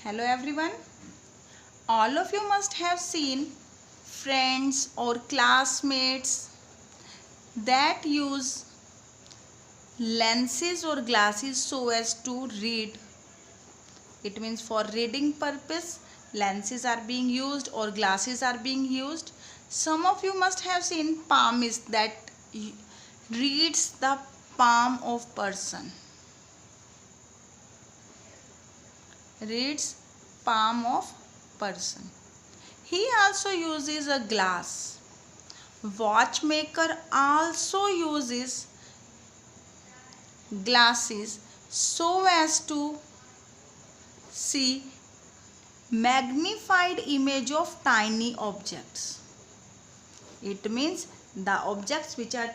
Hello everyone. All of you must have seen friends or classmates that use lenses or glasses so as to read. It means for reading purpose lenses are being used or glasses are being used. Some of you must have seen palmist that reads the palm of person. Reads palm of person. He also uses a glass. Watchmaker also uses glasses so as to see magnified image of tiny objects. It means the objects which are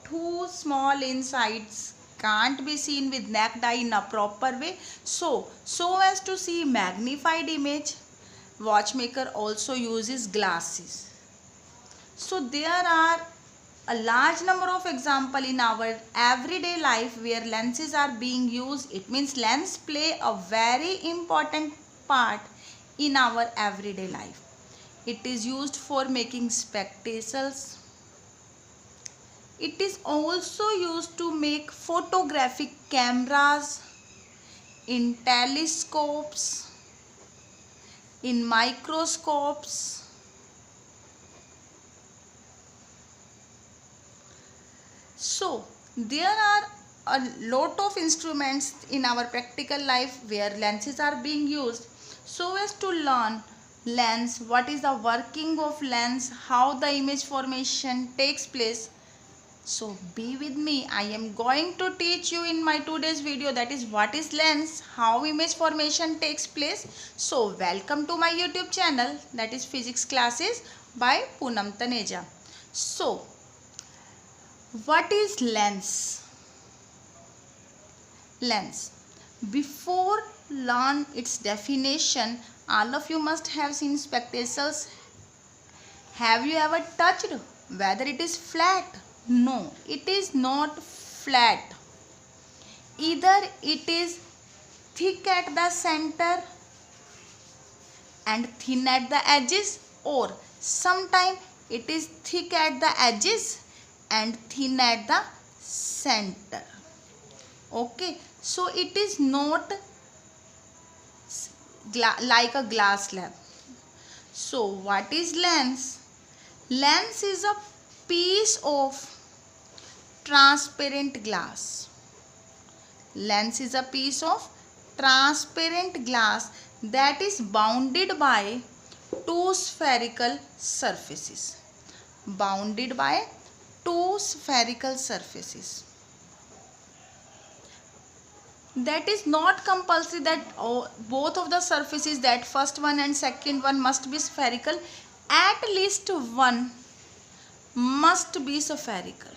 too small in size can't be seen with naked eye in a proper way. So as to see magnified image, watchmaker also uses glasses. So there are a large number of examples in our everyday life where lenses are being used. It means lens play a very important part in our everyday life. It is used for making spectacles. It is also used to make photographic cameras, in telescopes, in microscopes. So there are a lot of instruments in our practical life where lenses are being used so as to learn lens, what is the working of lens, how the image formation takes place. So be with me. I am going to teach you in my today's video, that is what is lens, how image formation takes place. So welcome to my YouTube channel, that is Physics Classes by Poonam Taneja. So what is lens? Lens. Before learn its definition, all of you must have seen spectacles. Have you ever touched whether it is flat? No, it is not flat. Either it is thick at the center and thin at the edges, or sometimes it is thick at the edges and thin at the center. Okay, so it is not like a glass slab. So what is lens? Lens is a piece of transparent glass. Lens is a piece of transparent glass that is bounded by two spherical surfaces. Bounded by two spherical surfaces. That is not compulsory that both of the surfaces, that first one and second one, must be spherical. At least one must be spherical.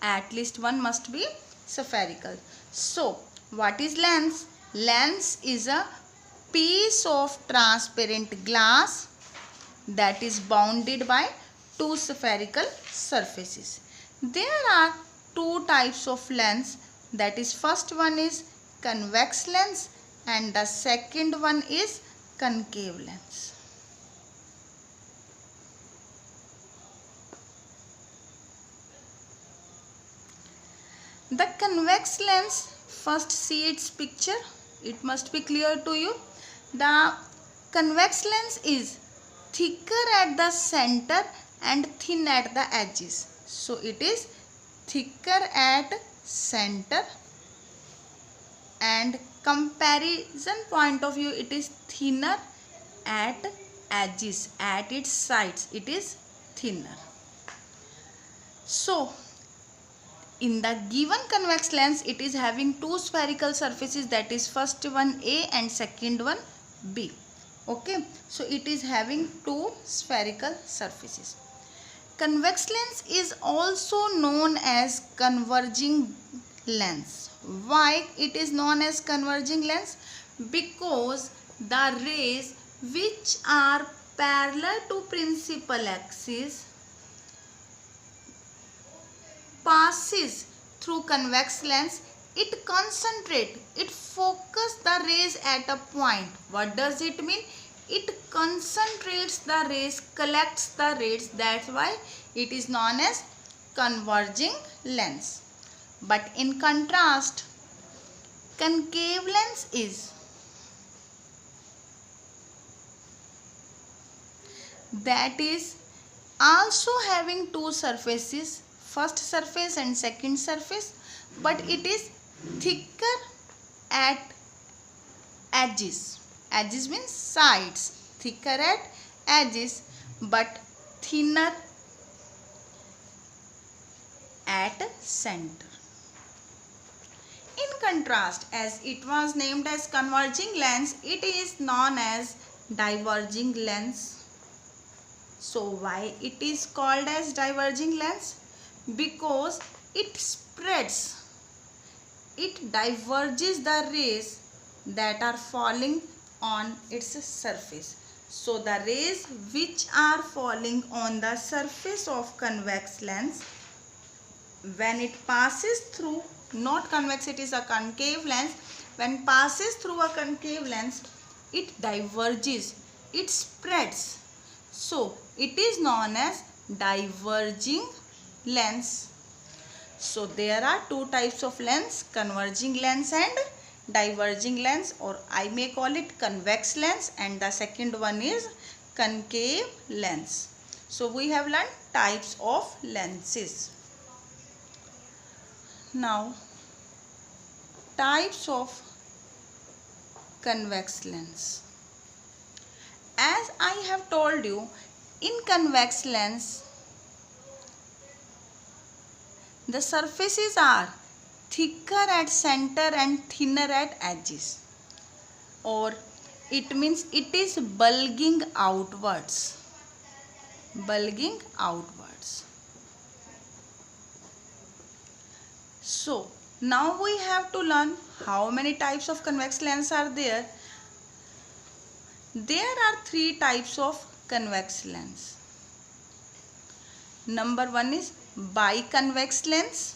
At least one must be spherical. So what is lens? Lens is a piece of transparent glass that is bounded by two spherical surfaces. There are two types of lens, that is first one is convex lens and the second one is concave lens. The convex lens, first see its picture, it must be clear to you. The convex lens is thicker at the center and thin at the edges. So it is thicker at center and comparison point of view it is thinner at edges, at its sides it is thinner. So in the given convex lens it is having two spherical surfaces, that is first one A and second one B. Okay, so it is having two spherical surfaces. Convex lens is also known as converging lens. Why it is known as converging lens? Because the rays which are parallel to principal axis passes through convex lens it concentrate, it focus the rays at a point. What does it mean? It concentrates the rays, collects the rays. That's why it is known as converging lens. But in contrast, concave lens is that is also having two surfaces, first surface and second surface, but it is thicker at edges. Edges means sides, thicker at edges but thinner at center. In contrast, as it was named as converging lens, it is known as diverging lens. So why it is called as diverging lens? Because it spreads, it diverges the rays that are falling on its surface. So the rays which are falling on the surface of convex lens, when it passes through, not convex, it is a concave lens, when passes through a concave lens, it diverges, it spreads. So it is known as diverging lens. So there are two types of lens, converging lens and diverging lens, or I may call it convex lens, and the second one is concave lens. So we have learned types of lenses. Now types of convex lens. As I have told you, in convex lens, the surfaces are thicker at center and thinner at edges, or it means it is bulging outwards. Bulging outwards. So now we have to learn how many types of convex lens are there. There are three types of convex lens. Number one is biconvex lens.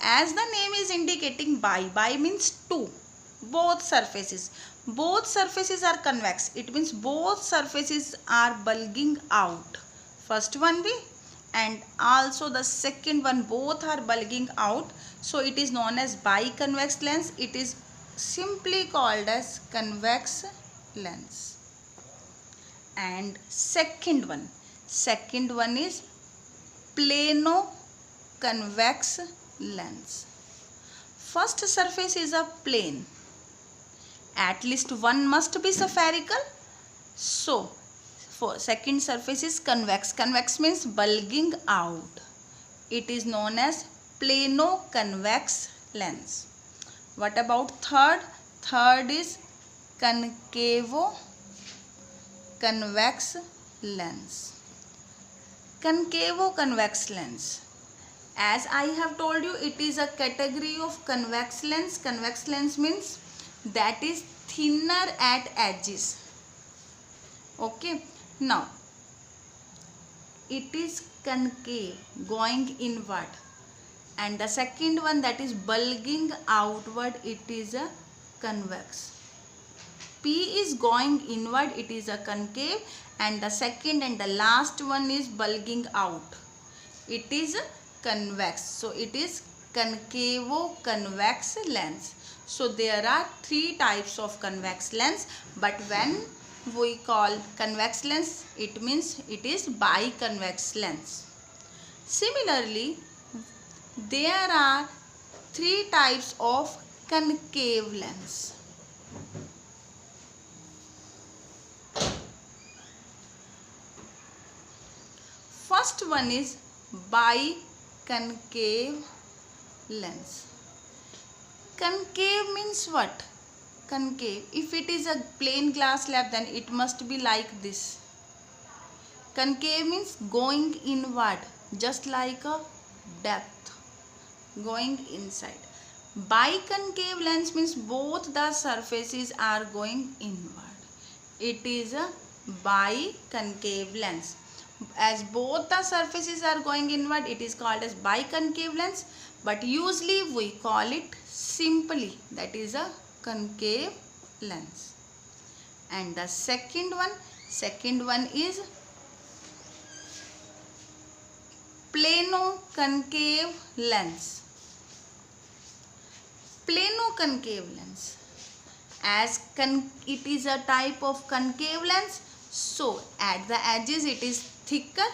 As the name is indicating, bi means two, both surfaces. Both surfaces are convex. It means both surfaces are bulging out. First one be and also the second one, both are bulging out. So it is known as biconvex lens. It is simply called as convex lens. And second one is plano convex lens. First surface is a plane. At least one must be spherical. So for second surface is convex. Convex means bulging out. It is known as plano convex lens. What about third? Third is concavo convex lens. Concavo convex lens. As I have told you, it is a category of convex lens. Convex lens means that is thinner at edges. Okay. Now, it is concave, going inward. And the second one, that is bulging outward, it is a convex. P is going inward, it is a concave, and the second and the last one is bulging out. It is a convex. So it is concavo convex lens. So there are three types of convex lens, but when we call convex lens, it means it is biconvex lens. Similarly, there are three types of concave lens. First one is biconcave lens. Concave means what? Concave. If it is a plain glass slab, then it must be like this. Concave means going inward, just like a depth. Going inside. Biconcave lens means both the surfaces are going inward. It is a biconcave lens. as both the surfaces are going inward, it is called as biconcave lens, but usually we call it simply that is a concave lens. And the second one is plano-concave lens. Plano-concave lens, as it is a type of concave lens, so at the edges it is thicker.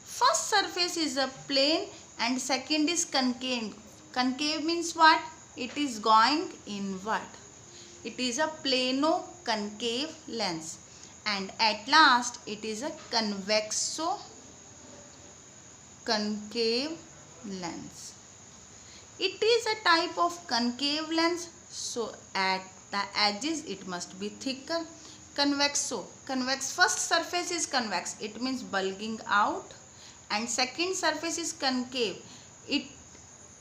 First surface is a plane and second is concave. Concave means what? It is going inward. It is a plano-concave lens. And at last it is a convexo-concave lens. It is a type of concave lens, so at the edges it must be thicker. Convex, first surface is convex, it means bulging out, and second surface is concave. It,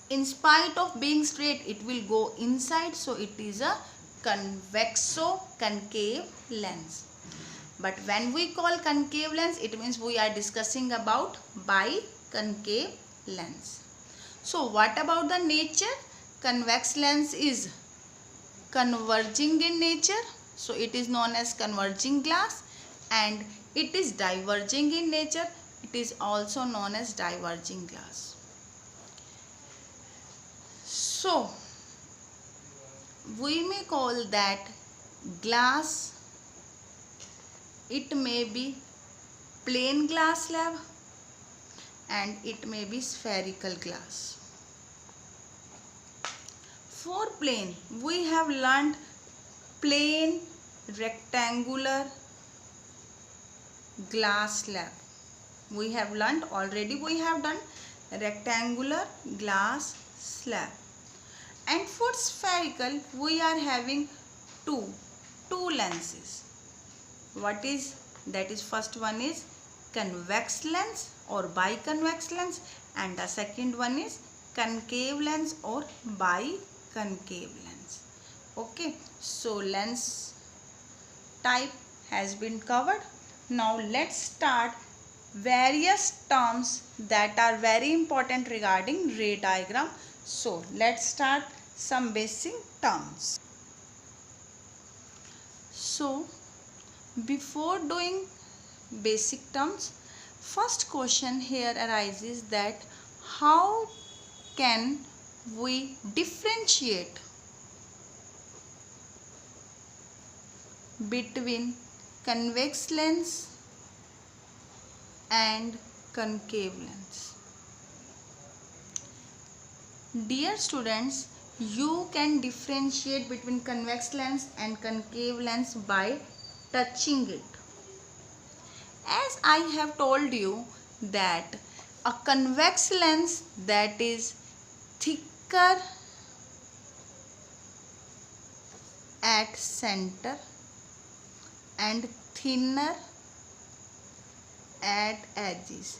in spite of being straight, it will go inside, so it is a convexo-concave lens. But when we call concave lens, it means we are discussing about biconcave lens. So what about the nature? Convex lens is converging in nature, so it is known as converging glass, and it is diverging in nature, it is also known as diverging glass. So we may call that glass, it may be plain glass slab and it may be spherical glass. For plane, we have learned plain rectangular glass slab. We have learned already, we have done rectangular glass slab. And for spherical, we are having two lenses. What is that? Is first one is convex lens or biconvex lens, and the second one is concave lens or biconcave lens. Okay, so lens type has been covered. Now let's start various terms that are very important regarding ray diagram. So let's start some basic terms. So before doing basic terms, first question here arises that how can we differentiate between convex lens and concave lens? Dear students, you can differentiate between convex lens and concave lens by touching it. As I have told you that a convex lens, that is thicker at center and thinner at edges.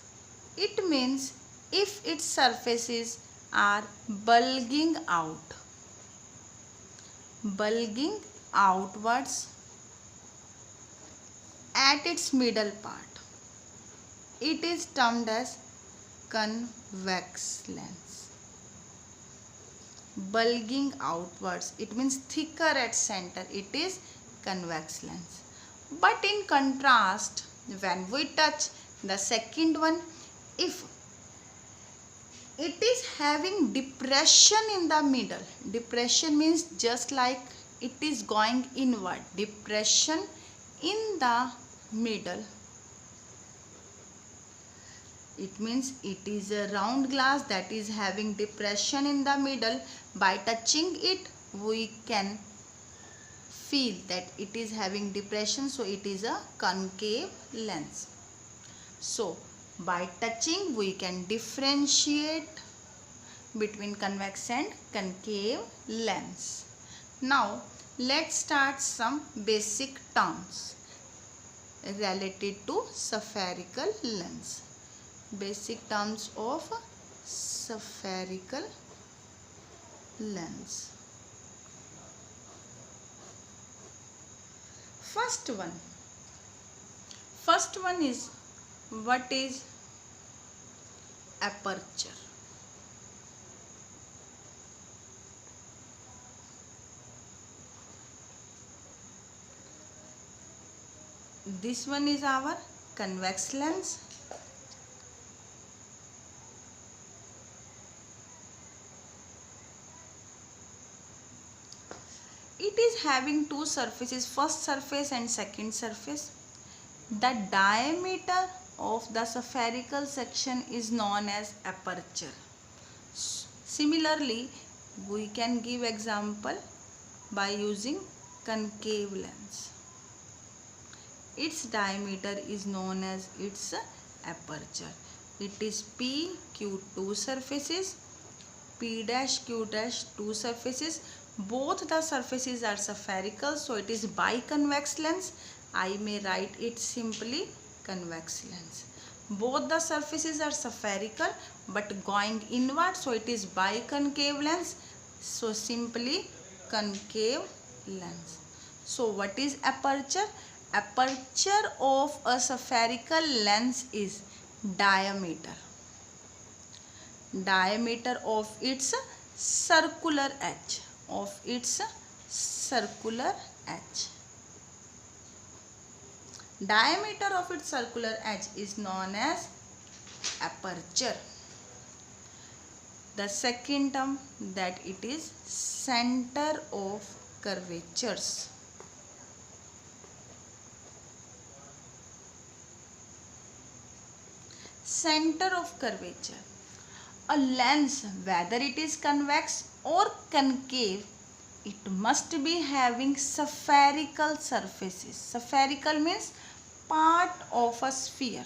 It means if its surfaces are bulging outwards at its middle part, it is termed as convex lens. Bulging outwards, it means thicker at center, it is convex lens. But in contrast, when we touch the second one, if it is having depression in the middle, depression means just like it is going inward, depression in the middle, it means it is a round glass that is having depression in the middle. By touching it, we can feel that it is having depression, so it is a concave lens. So by touching, we can differentiate between convex and concave lens. Now let's start some basic terms related to spherical lens. Basic terms of spherical lens. First one is What is aperture? This one is our convex lens. It is having two surfaces, first surface and second surface. The diameter of the spherical section is known as aperture. Similarly, we can give example by using concave lens. Its diameter is known as its aperture. It is PQ two surfaces, P dash Q dash two surfaces. Both the surfaces are spherical, so it is biconvex lens. I may write it simply convex lens. Both the surfaces are spherical but going inward, so it is biconcave lens. So simply concave lens. So what is aperture? Aperture of a spherical lens is diameter. Diameter of its circular edge. Of its circular edge. Diameter of its circular edge is known as aperture. The second term, that it is center of curvatures. Center of curvature. A lens, whether it is convex or concave, it must be having spherical surfaces. Spherical means part of a sphere.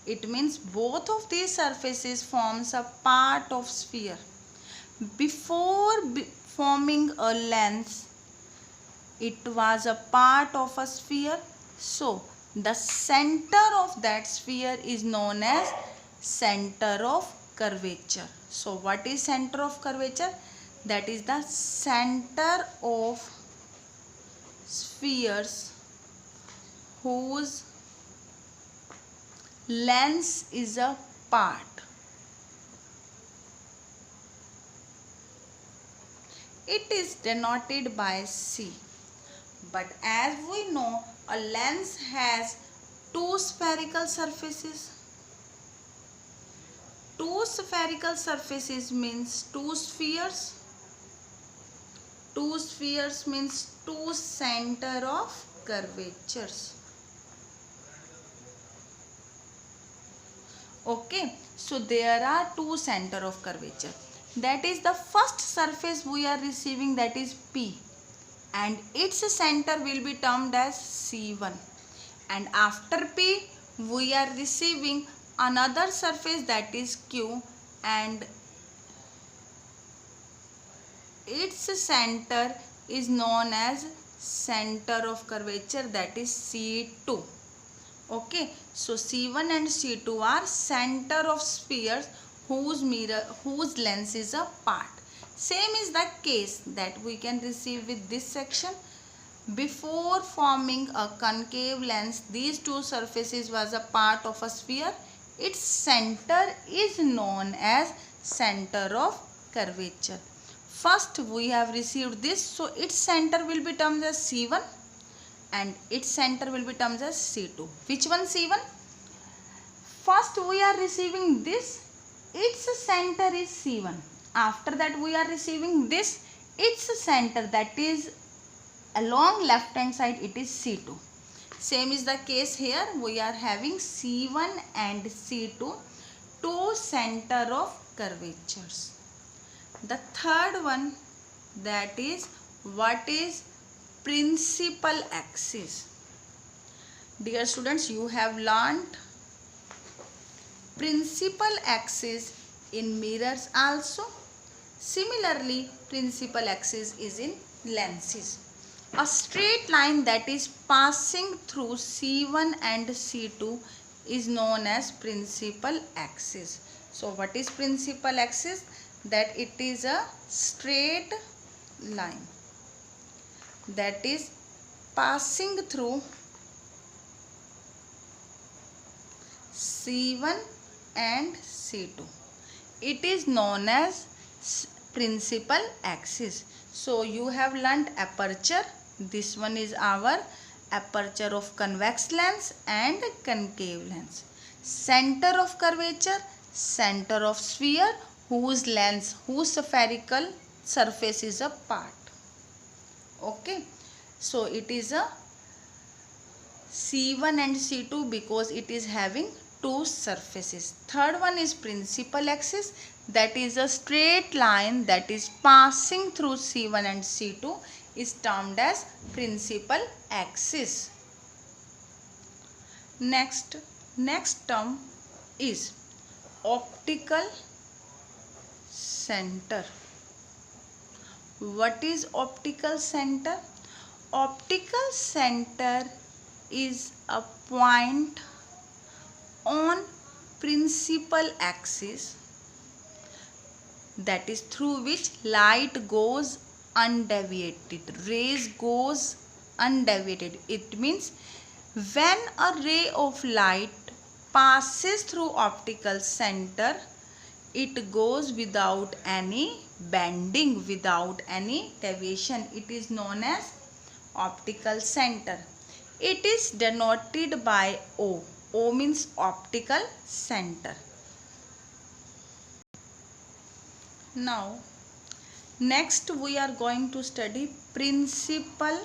It means both of these surfaces forms a part of sphere. Before forming a lens, it was a part of a sphere. So the center of that sphere is known as center of curvature. So what is center of curvature? That is the center of spheres whose lens is a part. It is denoted by C. But as we know, a lens has two spherical surfaces. Two spherical surfaces means two spheres. Two spheres means two center of curvatures. Okay, so there are two center of curvature. That is the first surface we are receiving, that is P, and its center will be termed as C1. And after P we are receiving another surface, that is Q, and its center is known as center of curvature, that is C2. Okay, so C1 and C2 are center of spheres whose lens is a part. Same is the case that we can receive with this section. Before forming a concave lens, these two surfaces was a part of a sphere. Its center is known as center of curvature. First we have received this, so its center will be termed as C1 and its center will be termed as C2. Which one C1? First we are receiving this, its center is C1. After that we are receiving this, its center, that is along left hand side, it is C2. Same is the case here. We are having C1 and C2, two center of curvatures. The third one, that is what is principal axis. Dear students, you have learnt principal axis in mirrors also. Similarly, principal axis is in lenses. A straight line that is passing through C1 and C2 is known as principal axis. So what is principal axis? That it is a straight line that is passing through C1 and C2. It is known as principal axis. So you have learnt aperture. This one is our aperture of convex lens and concave lens. Center of curvature, center of sphere whose spherical surface is a part. Okay, so it is a C1 and C2 because it is having two surfaces. Third one is principal axis, that is a straight line that is passing through C1 and C2 is termed as principal axis. Next term is optical center. What is optical center? Optical center is a point on principal axis, that is through which light goes undeviated, rays goes undeviated. It means when a ray of light passes through optical center, it goes without any bending, without any deviation. It is known as optical center. It is denoted by O. O means optical center. Now, next we are going to study principal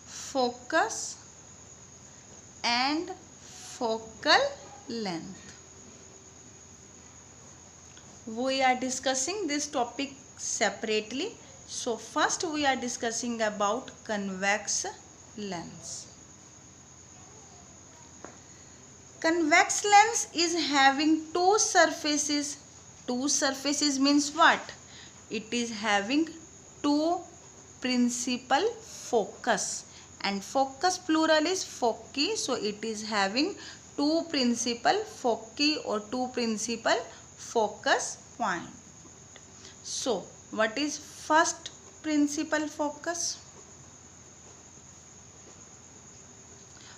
focus and focal length. We are discussing this topic separately. So first we are discussing about convex lens. Convex lens is having two surfaces. Two surfaces means what? It is having two principal focus, and focus plural is foci. So it is having two principal foci or two principal focus point. So what is first principal focus?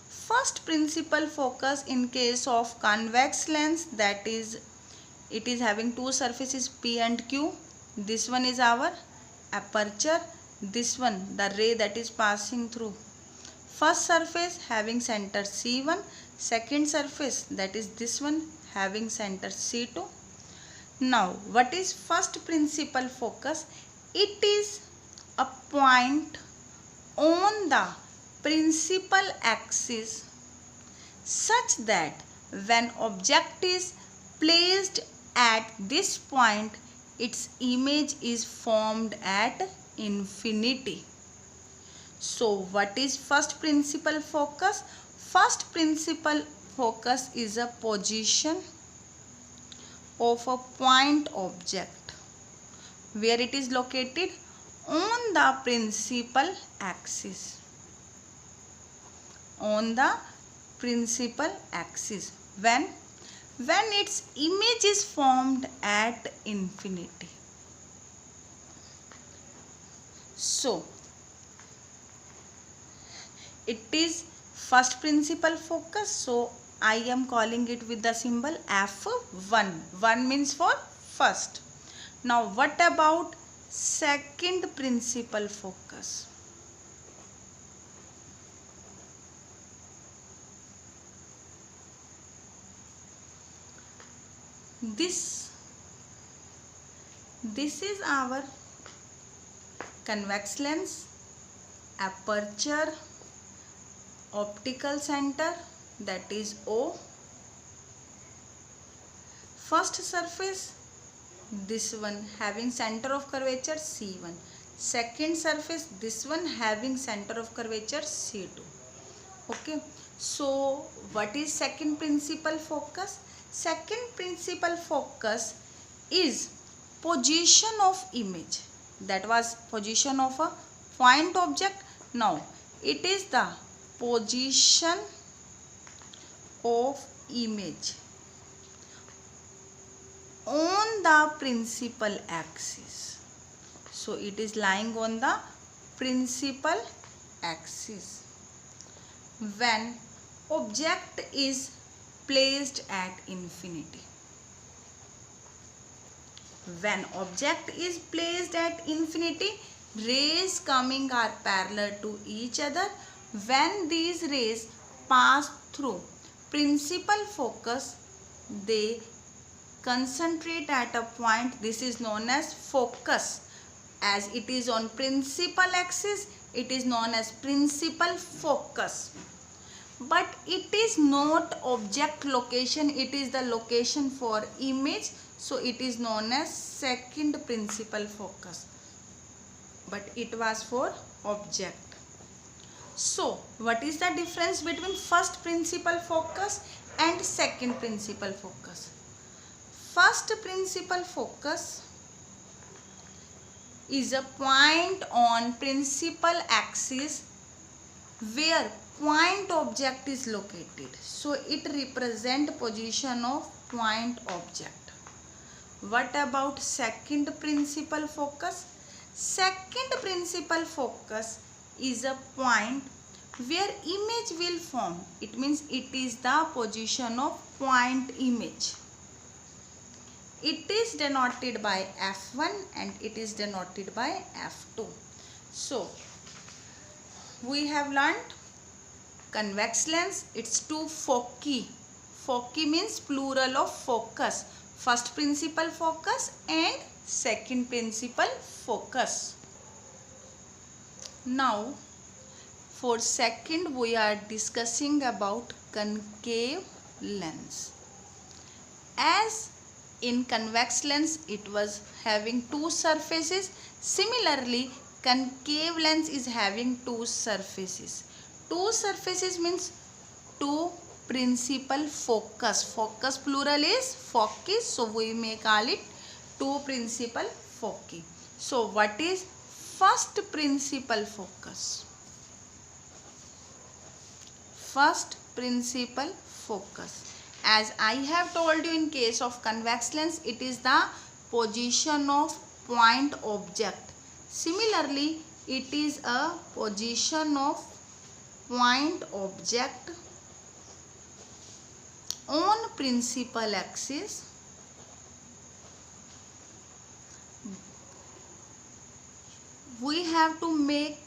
First principal focus in case of convex lens, that is it is having two surfaces P and Q. This one is our aperture, this one the ray that is passing through. First surface having center C1, second surface that is this one having center C2. Now what is first principal focus? It is a point on the principal axis such that when object is placed at this point, its image is formed at infinity. So what is first principal focus? First principal focus is a position of a point object where it is located on the principal axis. On the principal axis when its image is formed at infinity. So it is first principal focus, so I am calling it with the symbol F1. 1 means for first. Now what about second principal focus? This is our convex lens, aperture, optical center, that is O. First surface, this one having center of curvature C1. Second surface, this one having center of curvature C2. Okay, so what is second principal focus? Second principal focus is position of image. That was position of a point object. Now it is the position of image on the principal axis. So it is lying on the principal axis when object is placed at infinity. When object is placed at infinity, rays coming are parallel to each other. When these rays pass through principal focus, they concentrate at a point. This is known as focus. As it is on principal axis, it is known as principal focus. But it is not object location, it is the location for image, so it is known as second principal focus, but it was for object. So what is the difference between first principal focus and second principal focus? First principal focus is a point on principal axis where point object is located. So it represents position of point object. What about second principal focus? Second principal focus is a point where image will form. It means it is the position of point image. It is denoted by F1 and it is denoted by F2. So we have learned convex lens, it's two foci. Foci means plural of focus. First principal focus and second principal focus. Now for second we are discussing about concave lens. As in convex lens it was having two surfaces, similarly concave lens is having two surfaces. Two surfaces means two principal focus. Focus plural is foci, so we may call it two principal foci. So what is first principal focus? First principal focus, as I have told you, in case of convex lens it is the position of point object. Similarly it is a position of point object on principal axis we have to make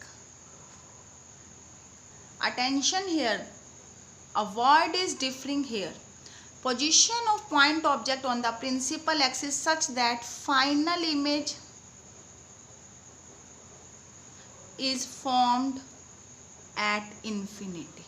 attention here. A word is differing here. Position of point object on the principal axis such that final image is formed at infinity.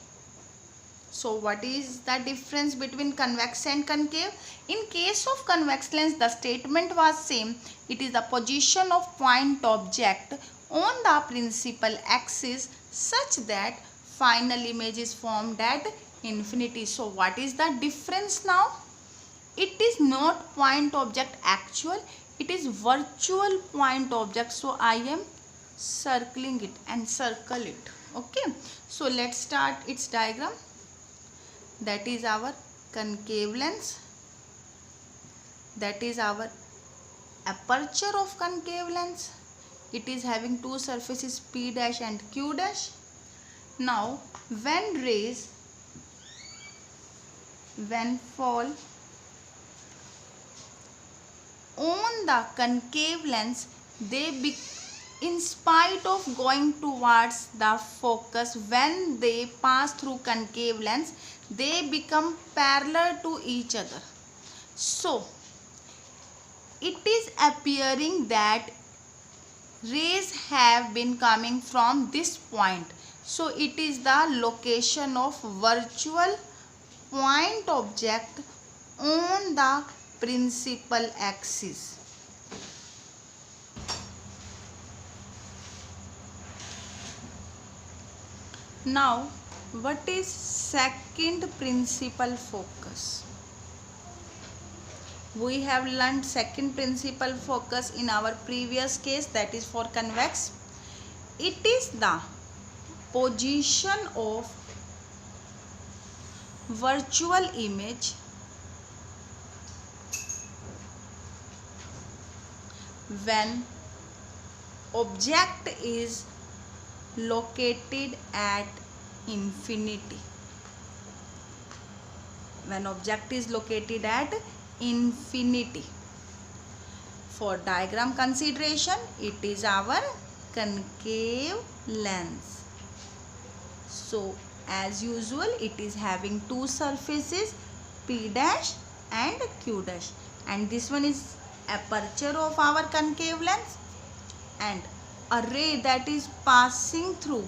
So what is the difference between convex and concave? In case of convex lens the statement was same. It is the position of point object on the principal axis such that final image is formed at infinity. So what is the difference now? It is not point object actual, it is virtual point object. So I am circling it and circle it. Okay, so let's start its diagram. That is our concave lens. That is our aperture of concave lens. It is having two surfaces P dash and Q dash. Now when rays fall on the concave lens, they in spite of going towards the focus, when they pass through concave lens, they become parallel to each other. So it is appearing that rays have been coming from this point. So it is the location of virtual point object on the principal axis. Now what is second principal focus? We have learned second principal focus in our previous case, that is for convex. It is the position of virtual image when object is located at infinity. when object is located at infinity. For diagram consideration, it is our concave lens. So as usual, it is having two surfaces, P dash and Q dash, and this one is aperture of our concave lens, and a ray that is passing through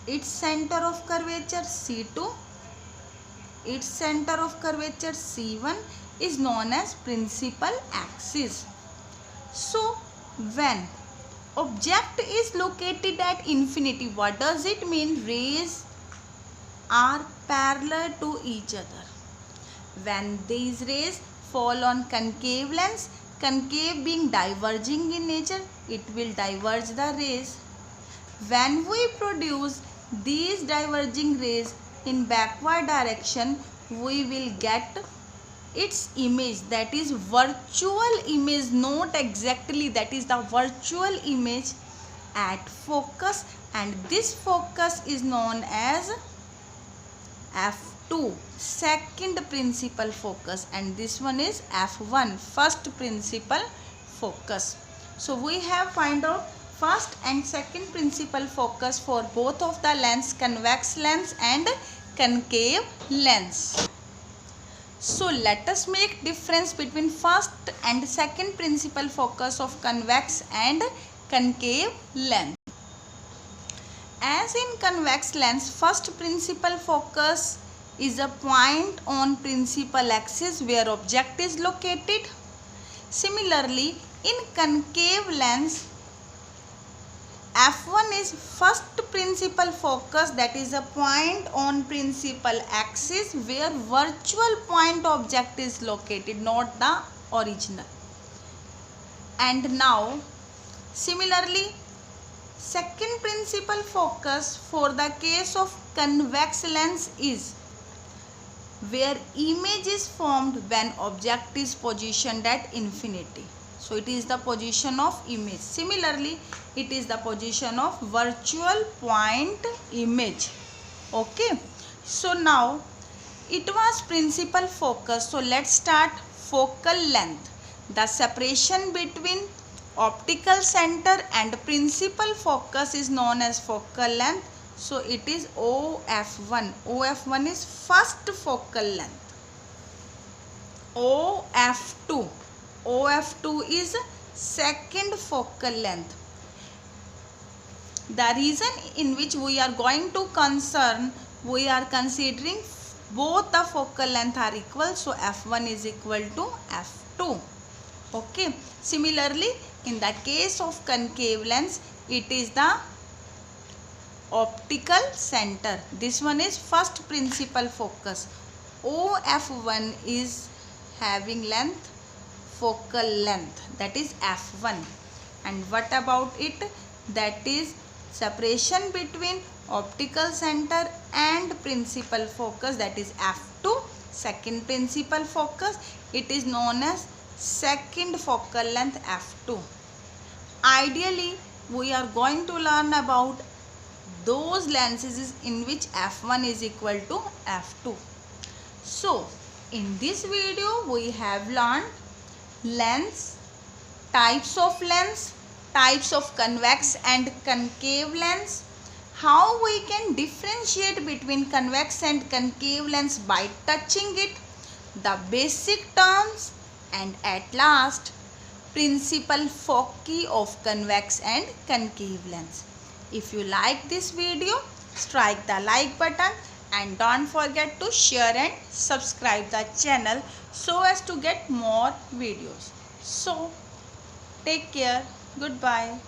its center of curvature C2, its center of curvature C1 is known as principal axis. So when object is located at infinity, what does it mean? Rays are parallel to each other. When these rays fall on concave lens, concave being diverging in nature, it will diverge the rays. When we produce these diverging rays in backward direction, we will get its image, that is virtual image, not exactly, that is the virtual image at focus, and this focus is known as F2, second principal focus, and this one is F1, first principal focus. So we have find out first and second principal focus for both of the lens, convex lens and concave lens. So let us make difference between first and second principal focus of convex and concave lens. As in convex lens, first principal focus is a point on principal axis where object is located. Similarly, in concave lens, F1 is first principal focus, that is a point on principal axis where virtual point object is located, not the original. And now similarly, second principal focus for the case of convex lens is where image is formed when object is positioned at infinity. So it is the position of image. Similarly, it is the position of virtual point image. Okay. So now it was principal focus. So let's start focal length. The separation between optical center and principal focus is known as focal length. So it is OF1. OF1 is first focal length. OF2. OF2 is second focal length. The reason in which we are going to concern, we are considering both the focal length are equal. So F1 is equal to F2. Okay. Similarly, in the case of concave lens, it is the optical center. This one is first principal focus. OF1 is having length, focal length, that is F1. And what about it? That is separation between optical center and principal focus, that is F2, second principal focus. It is known as second focal length F2. Ideally, we are going to learn about those lenses in which F1 is equal to F2. So in this video we have learned lens, types of lens, types of convex and concave lens, how we can differentiate between convex and concave lens by touching it, the basic terms, and at last principal foci of convex and concave lens. If you like this video, strike the like button and don't forget to share and subscribe the channel so as to get more videos. So take care. Goodbye.